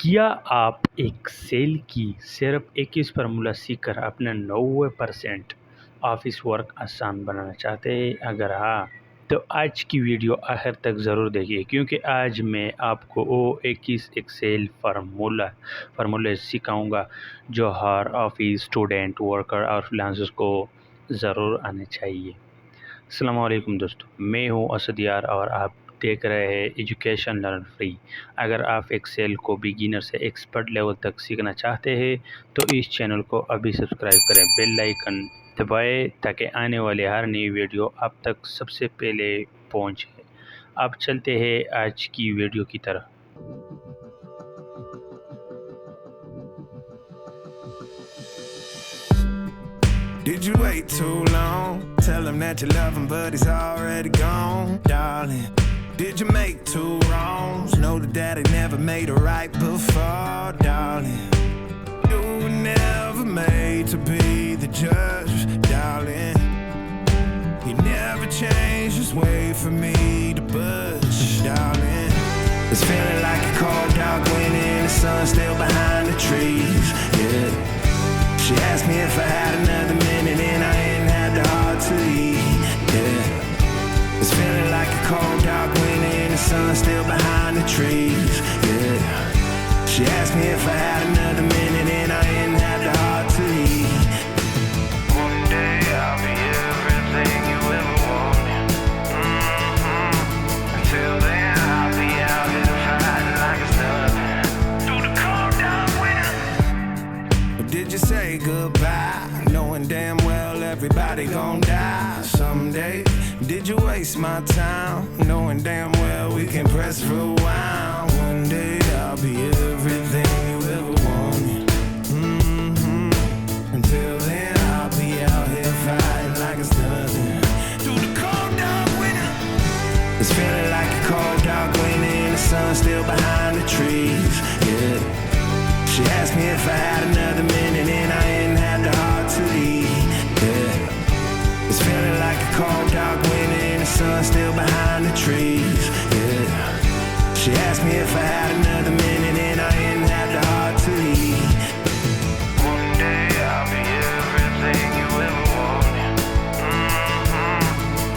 क्या आप एक्सेल की सिर्फ 21 फार्मूला सीखकर अपना 90% ऑफिस वर्क आसान बनाना चाहते हैं? अगर हाँ, तो आज की वीडियो आखिर तक ज़रूर देखिए, क्योंकि आज मैं आपको वो 21 एक्सेल फार्मूले सिखाऊंगा जो हर ऑफिस स्टूडेंट, वर्कर और फ्रीलांसर्स को ज़रूर आने चाहिए। अस्सलाम वालेकुम दोस्तों, मैं हूं असद यार और आप देख रहे हैं एजुकेशन लर्न फ्री। अगर आप एक्सेल को बिगिनर से एक्सपर्ट लेवल तक सीखना चाहते हैं तो इस चैनल को अभी सब्सक्राइब करें, बेल आइकन दबाएं ताकि आने वाले हर नई वीडियो आप तक सबसे पहले पहुंचे। अब चलते हैं आज की वीडियो की तरफ। Did you wait too long? Tell him that you love him, but he's already gone, darling. Did you make two wrongs? Know that daddy never made a right before, darling. You were never made to be the judge, darling. He never changed his way for me to budge, darling. It's feeling like a cold dark wind and the sun still behind the trees, yeah. She asked me if I had another minute and I ain't had the heart to eat, yeah. It's feeling like a cold dark wind and the sun still behind the trees, yeah. She asked me if I had another minute and I ain't had the heart to eat. One day I'll be everything you ever wanted, Until then I'll be out here fighting like it's nothing through the cold dark winter. Or did you say goodbye, knowing damn well everybody gon' die someday? Did you waste my time, knowing damn well we can press rewind? One day I'll be everything you ever wanted, Until then I'll be out here fighting like it's nothing through the cold dark winter. It's feeling like a cold dark winter and the sun still behind the trees, yeah. She asked me if I had another minute and I ain't had the heart to eat, yeah. It's feeling like a cold dark winter and the sun still behind the trees, yeah. She asked me if I had another minute and I ain't had the heart to eat. One day I'll be everything you ever wanted,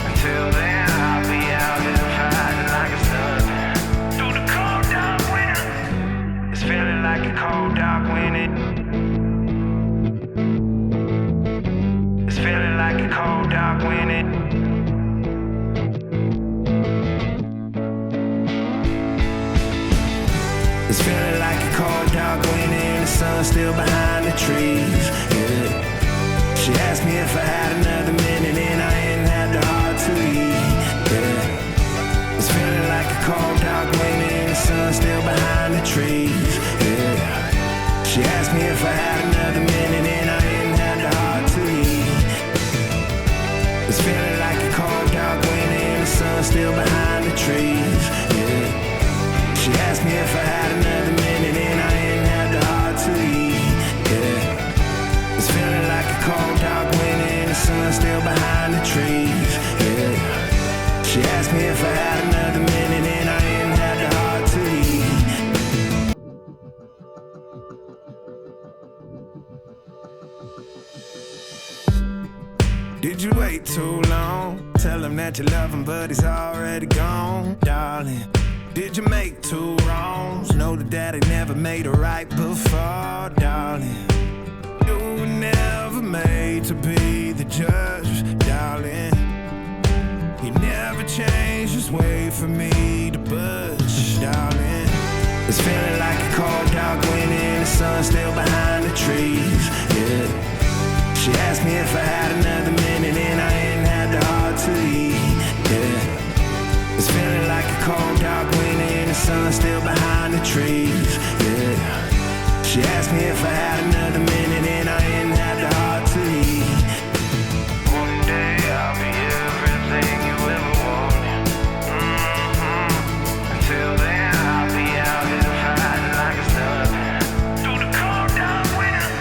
Until then I'll be out here fighting like it's nothing through the cold dark winter. It's feeling like a cold dark winter. It's feeling like a cold dark winter. It's feeling like a cold dark winter and the sun still behind the trees, yeah. She asked me if I had another minute and I ain't had the heart to eat, yeah. It's feeling like a cold dark winter and the sun still behind the trees, yeah. She asked me if I had another minute and I ain't had the heart to eat. It's feeling like a cold dark winter and the sun still behind the trees, yeah. She asked me if I had another minute and I ain't had the heart to eat, yeah. It's feeling like a cold dark winter and the sun still behind the trees, yeah. She asked me if I had another minute and I ain't had the heart to eat. Did you wait too long? Tell him that you love him, but he's already gone, darling. Did you make two wrongs? Know that daddy never made a right before, darling. You were never made to be the judge, darling. He never changed his way for me to budge, darling. It's feeling like a cold dark winter and the sun still behind the trees, yeah. She asked me if I had another minute and I ain't had the heart to eat, yeah. It's feeling like a cold dark winter and the sun still behind the trees, yeah. She asked me if I had another minute and I ain't had the heart to eat. One day I'll be everything you ever wanted, Until then I'll be out here fighting like it's nothing through the cold dark winter.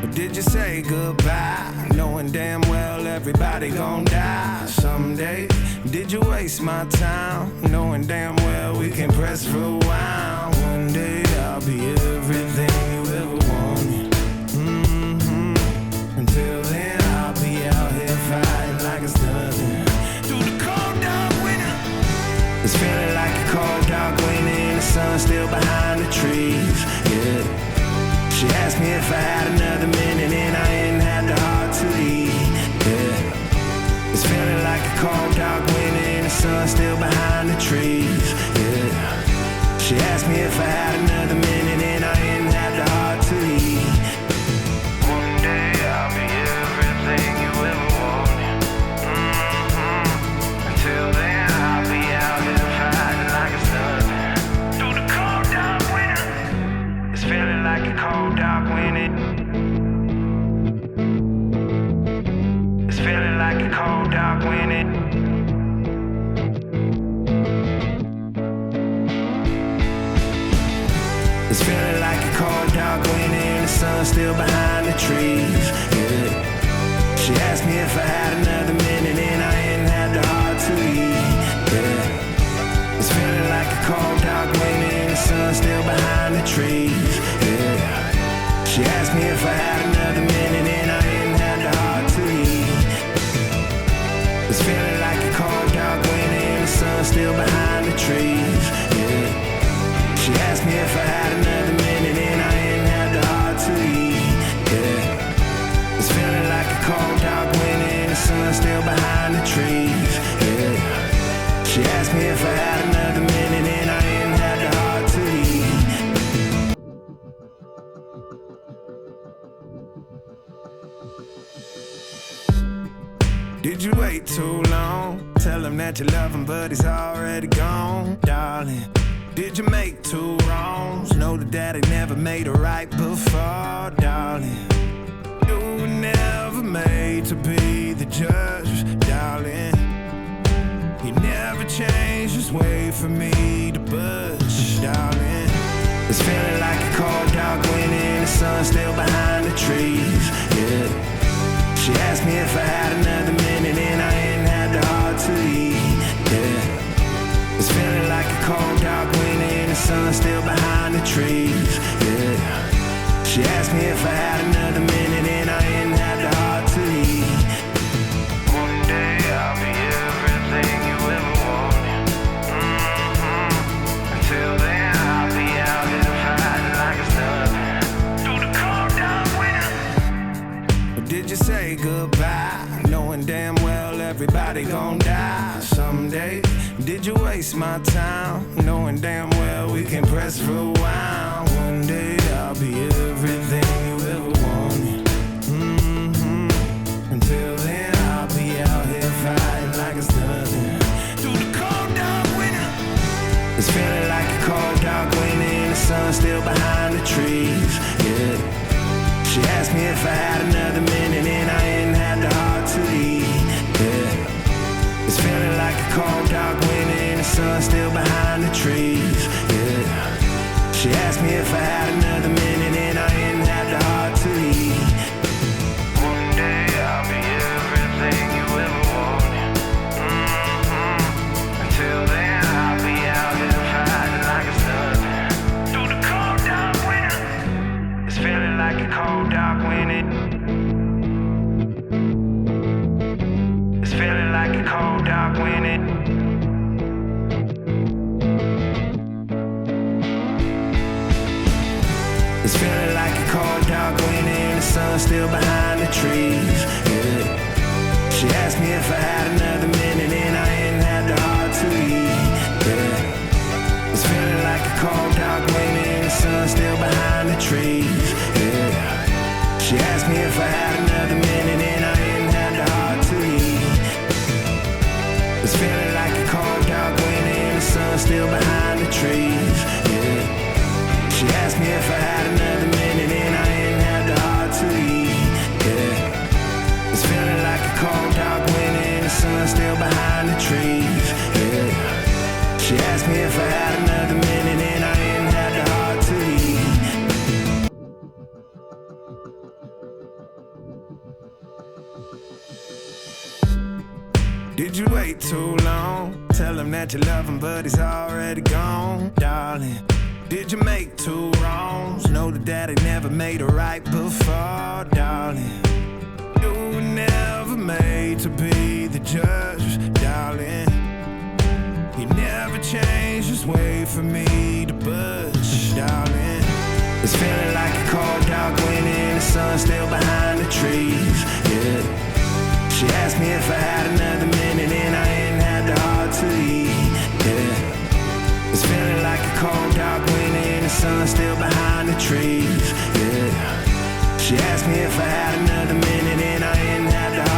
Or did you say goodbye, knowing damn well everybody gon' die someday? Did you waste my time, knowing damn well we can press rewind? One day sun still behind the trees, yeah. She asked me if I had another minute and I ain't had the heart to leave, yeah. It's feeling like a cold dark winter and the sun still behind the trees, yeah. She asked me if I had another minute and I ain't had the heart to leave. One day I'll be everything you ever wanted, Until then I'll be out here fighting like it's nothing. Through the cold dark winter, it's feeling like a cold dark winter. It's feeling like a cold dark winter. It's feeling like a cold dark winter and the sun still behind the trees, yeah. She asked me if I had another minute and I ain't had the heart to leave, yeah. It's feeling like a cold dark winter and the sun still behind the trees, yeah. She asked me if I had another minute and I ain't had the heart to leave. It's feeling like a cold dark winter and the sun still behind the trees, yeah. She asked me if I had another minute and I ain't had the heart to leave, yeah. It's feeling like a cold dark winter and the sun still behind the trees, yeah. She asked me if I had another minute and I ain't had the heart to leave. Did you wait too long? Tell him that you love him but he's already gone, darling. Did you make two wrongs? Know that daddy never made a right before, darling. You were never made to be the judge, darling. He never changed his way for me to budge, darling. It's feeling like a cold dark winter and the sun still behind the trees, yeah. She asked me if I had another minute and I ain't had the heart to leave, yeah. It's feeling like a cold dark winter and the sun still behind the trees, yeah. She asked me if I had another minute and I ain't had the heart to leave. One day I'll be everything you ever wanted, Until then I'll be out here fighting like it's nothing. Through the cold dark winter. Or did you say goodbye, knowing damn well everybody gon' die someday? Did you waste my time, knowing damn well we can press rewind? One day I'll be everything you ever wanted, Until then I'll be out here fighting like it's nothing. Through the cold dark winter, it's feeling like a cold dark winter and the sun still behind the trees, yeah. She asked me if I had another minute and I ain't had the heart to leave, yeah. It's feeling like a cold dark winter and the sun still behind the trees, yeah. She asked me if I had another minute and I ain't had the heart to leave. One day I'll be everything you ever wanted, Until then I'll be out here fighting like it's nothing. Through the cold dark winter, it's feeling like a cold dark winter. It's feeling like a cold dark winter. It's feeling like a cold dark winter and the sun still behind the trees, yeah. She asked me if I had another minute and I ain't had the heart to leave, yeah. It's feeling like a cold dark winter and the sun still behind the trees, yeah. She asked me if I had another minute and I ain't had the heart to leave. It's feeling like a cold dark winter and the sun still behind the trees, yeah. She asked me if I had another minute and I ain't had the heart to leave, yeah. It's feeling like a cold dark winter and the sun still behind the trees, yeah. She asked me if I had another minute and I ain't had the heart to leave. Did you wait too long? Tell him that you love him but he's already gone, darling. Did you make two wrongs? Know that daddy never made a right before, darling. You were never made to be the judge, darling. He never changed his way for me to budge. It's feeling like a cold, dark winter and the sun still behind the trees, yeah. She asked me if I had another minute and I ain't had the heart to leave, yeah. It's feeling like a cold, dark winter and the sun still behind the trees, yeah. She asked me if I had another minute and I ain't had the heart